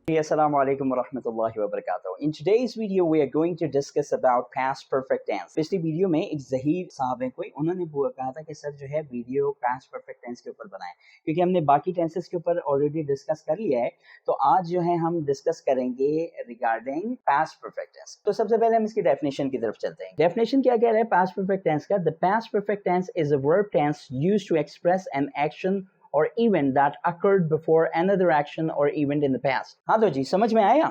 Assalamu alaikum wa rahmatullahi wa barakatuh. In today's video, we are going to discuss about past perfect tense. पिछली video में एक ज़हीर साहब हैं कोई, उन्होंने कहा था कि सर जो है वीडियो past perfect tense के ऊपर बनाएं, क्योंकि हमने बाकी टेंसेस के ऊपर ऑलरेडी डिस्कस कर लिया है। तो आज जो है हम डिस्कस करेंगे रिगार्डिंग past perfect tense। तो सबसे पहले हम इसकी डेफिनेशन की तरफ चलते हैं। डेफिनेशन क्या कह रहा है past perfect tense का? The past perfect tense is a verb tense used to express an action or event that occurred before another action or event in the past। हाँ तो जी, समझ में आया?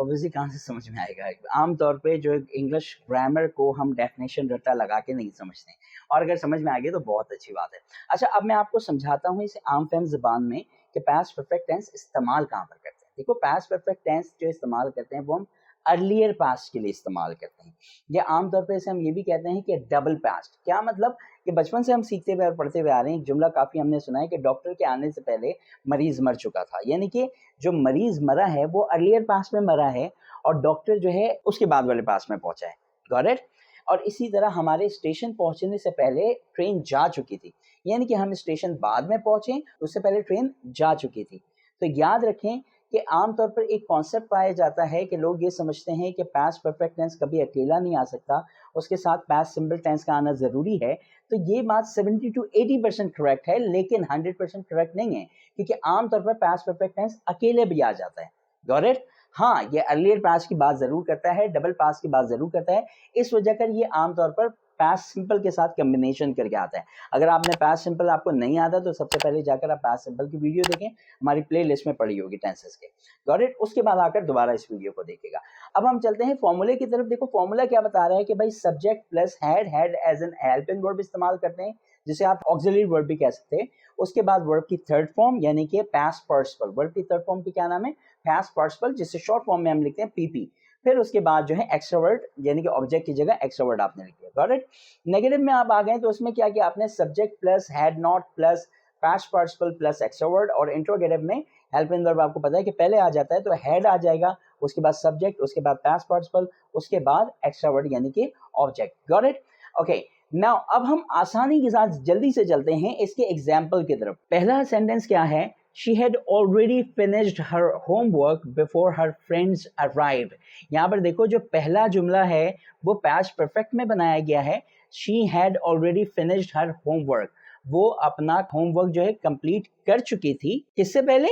ऑब्वियसली कहाँ से समझ में आएगा। आमतौर पे जो इंग्लिश ग्रामर को हम डेफिनेशन रट्टा लगा के नहीं समझते, और अगर समझ में आ गया तो बहुत अच्छी बात है। अच्छा, अब मैं आपको समझाता हूँ इसे आम फहम ज़बान में कि पास्ट परफेक्ट टेंस इस्तेमाल कहाँ पर करते हैं। देखो, पास्ट परफेक्ट टेंस जो इस्तेमाल करते हैं वो हम अर्लियर पास्ट के लिए इस्तेमाल करते हैं, या आमतौर पे इसे हम ये भी कहते हैं कि डबल पास्ट। क्या मतलब कि बचपन से हम सीखते हुए और पढ़ते हुए आ रहे हैं, एक जुमला काफ़ी हमने सुना है कि डॉक्टर के आने से पहले मरीज़ मर चुका था, यानी कि जो मरीज़ मरा है वो अर्लियर पास्ट में मरा है और डॉक्टर जो है उसके बाद वाले पास्ट में पहुंचा है। Got it? और इसी तरह हमारे स्टेशन पहुंचने से पहले ट्रेन जा चुकी थी, यानी कि हम स्टेशन बाद में पहुंचे, उससे पहले ट्रेन जा चुकी थी। तो याद रखें कि आमतौर पर एक कॉन्सेप्ट पाया जाता है कि लोग ये समझते हैं कि पास्ट परफेक्ट टेंस कभी अकेला नहीं आ सकता, उसके साथ पास्ट सिंपल टेंस का आना ज़रूरी है। तो ये बात 70 to 80% करेक्ट है, लेकिन 100% करेक्ट नहीं है, क्योंकि आमतौर पर पास्ट परफेक्ट टेंस अकेले भी आ जाता है। Got it? हाँ, ये अर्लियर पास्ट की बात ज़रूर करता है, डबल पास्ट की बात ज़रूर करता है। इस वजह कर ये आमतौर पर पास्ट सिंपल के साथ कम्बिनेशन करके आता है। अगर आपने पास्ट सिंपल आपको नहीं आता तो सबसे पहले जाकर आप पास्ट सिंपल की वीडियो देखें, हमारी प्लेलिस्ट में पड़ी होगी टेंसेस के। Got it? उसके बाद आकर दोबारा इस वीडियो को देखेगा। अब हम चलते हैं फॉर्मूले की तरफ। देखो, फॉर्मूला क्या बता रहा है कि भाई subject plus had as an helping verb इस्तेमाल करते हैं, जिसे आप ऑक्सिलरी वर्ब भी कह सकते हैं। उसके बाद वर्ब की थर्ड फॉर्म यानी कि पास्ट पार्टिसिपल। वर्ब की थर्ड फॉर्म की क्या नाम है? पास्ट पार्टिसिपल, जिससे शॉर्ट फॉर्म में हम लिखते हैं पीपी। फिर उसके बाद जो है एक्स्ट्रा वर्ड, यानी कि ऑब्जेक्ट की जगह एक्स्ट्रा वर्ड आपने लिख दिया। Got it? नेगेटिव में आप आ गए तो उसमें क्या किया आपने? Subject plus had not plus past participle plus extra word. और इंट्रोगेटिव में हेल्पिंग वर्ब आपको पता है कि पहले आ जाता है, तो हैड आ जाएगा, उसके बाद सब्जेक्ट, उसके बाद पास्ट पार्टिसिपल, उसके बाद एक्स्ट्रा वर्ड यानी कि object. Got it? Okay, now अब हम आसानी के साथ जल्दी से चलते हैं इसके एग्जाम्पल की तरफ। पहला सेंटेंस क्या है? She had already finished her homework before her friends arrived। यहाँ पर देखो, जो पहला जुमला है वो past perfect में बनाया गया है। She had already finished her homework। वो अपना होमवर्क जो है कंप्लीट कर चुकी थी। किससे पहले?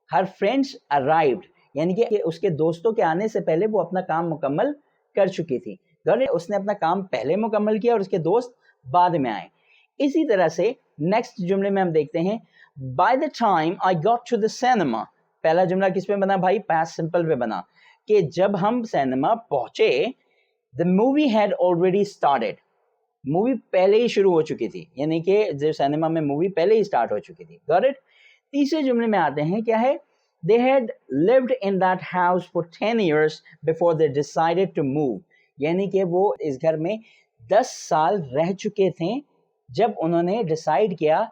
Her friends arrived, यानी कि उसके दोस्तों के आने से पहले वो अपना काम मुकम्मल कर चुकी थी। उसने अपना काम पहले मुकम्मल किया और उसके दोस्त बाद में आए। इसी तरह से नेक्स्ट जुमले में हम देखते हैं, By the time I got to the cinema। पहला जुमला किस पे बना भाई? पास्ट सिंपल पे बना कि जब हम सिनेमा पहुंचे, the movie had already started। Movie पहले ही शुरू हो चुकी थी, यानी कि जो सिनेमा में मूवी पहले ही स्टार्ट हो चुकी थी। Got it? तीसरे जुमले में आते हैं, क्या है? They had lived in that house for 10 years before they decided to move। यानी कि वो इस घर में 10 साल रह चुके थे जब उन्होंने डिसाइड किया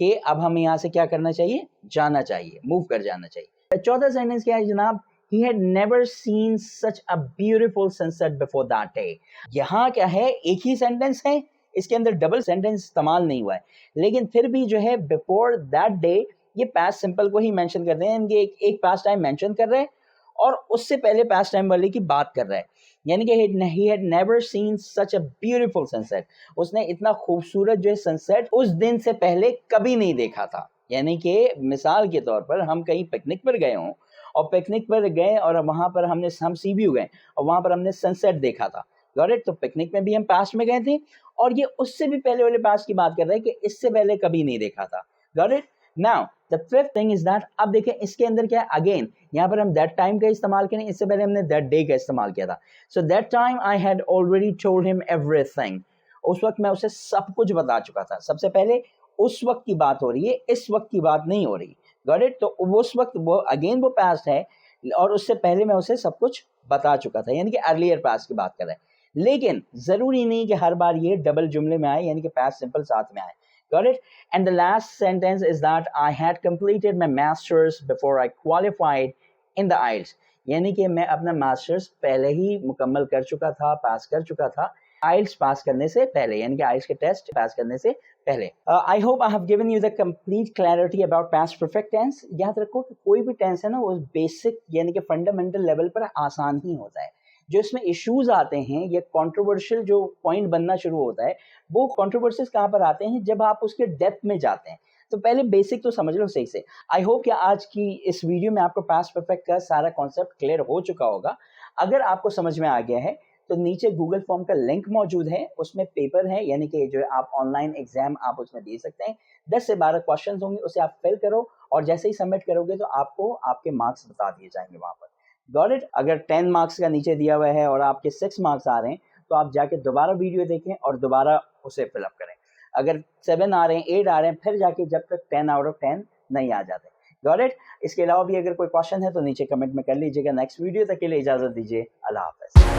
कि अब हमें यहाँ से क्या करना चाहिए? जाना चाहिए, मूव कर जाना चाहिए। चौथा सेंटेंस क्या है जनाब? He had never seen such a beautiful sunset before that day। यहाँ क्या है? एक ही सेंटेंस है, इसके अंदर डबल सेंटेंस इस्तेमाल नहीं हुआ है, लेकिन फिर भी जो है बिफोर दैट डे ये पास्ट सिंपल को ही मेंशन करते हैं। इनके एक पास्ट टाइम मेंशन कर रहे हैं और उससे पहले पास्ट टाइम वाले की बात कर रहा है, यानी कि he had never seen such a beautiful sunset। उसने इतना खूबसूरत जो है सनसेट उस दिन से पहले कभी नहीं देखा था। यानी कि मिसाल के तौर पर हम कहीं पिकनिक पर गए हों और पिकनिक पर गए और वहाँ पर हम सी व्यू गए और वहाँ पर हमने सनसेट देखा था। Got it? तो पिकनिक में भी हम पास्ट में गए थे और ये उससे भी पहले वाले पास्ट की बात कर रहे हैं कि इससे पहले कभी नहीं देखा था। Got it? Now the fifth thing is that, अब देखें इसके अंदर क्या है? अगेन यहाँ पर हम दैट टाइम का इस्तेमाल करें, इससे पहले हमने दैट डे का इस्तेमाल किया था। So that time I had already told him everything. उस वक्त मैं उसे सब कुछ बता चुका था। सबसे पहले उस वक्त की बात हो रही है, इस वक्त की बात नहीं हो रही। Got it? तो उस वक्त वो अगेन वो पास्ट है और उससे पहले मैं उसे सब कुछ बता चुका था, यानी कि अर्लियर पास्ट की बात कर रहे हैं। लेकिन जरूरी नहीं कि हर बार ये डबल जुमले में आए, यानी कि पास्ट सिंपल साथ में आए। Got it? And the last sentence is that I had completed my master's before I qualified in the IELTS। यानी कि मैं अपना मास्टर्स पहले ही मुकम्मल कर चुका था, पास कर चुका था आइल्स पास करने से पहले, यानी कि आइल्स के टेस्ट पास करने से पहले I hope I have given you the complete clarity about past perfect tense. याद रखो कि कोई भी टेंस है ना वो बेसिक यानी कि फंडामेंटल लेवल पर आसान ही होता है। जो इसमें इश्यूज आते हैं या कंट्रोवर्शियल जो पॉइंट बनना शुरू होता है, वो कंट्रोवर्सीज कहाँ पर आते हैं, जब आप उसके डेप्थ में जाते हैं। तो पहले बेसिक तो समझ लो सही से। आई होप कि आज की इस वीडियो में आपको पास्ट परफेक्ट का सारा कॉन्सेप्ट क्लियर हो चुका होगा। अगर आपको समझ में आ गया है तो नीचे गूगल फॉर्म का लिंक मौजूद है, उसमें पेपर है यानी कि जो आप ऑनलाइन एग्जाम आप उसमें दे सकते हैं। 10 से 12 क्वेश्चंस होंगे, उसे आप फिल करो और जैसे ही सबमिट करोगे तो आपको आपके मार्क्स बता दिए जाएंगे वहां पर। Got it? अगर 10 मार्क्स का नीचे दिया हुआ है और आपके 6 मार्क्स आ रहे हैं तो आप जाके दोबारा वीडियो देखें और दोबारा उसे फिलअप करें। अगर 7 आ रहे हैं, 8 आ रहे हैं, फिर जाके जब तक 10 आउट ऑफ 10 नहीं आ जाते। Got it? इसके अलावा भी अगर कोई क्वेश्चन है तो नीचे कमेंट में कर लीजिएगा। नेक्स्ट वीडियो तक के लिए इजाजत दीजिए। अल्लाह हाफिज।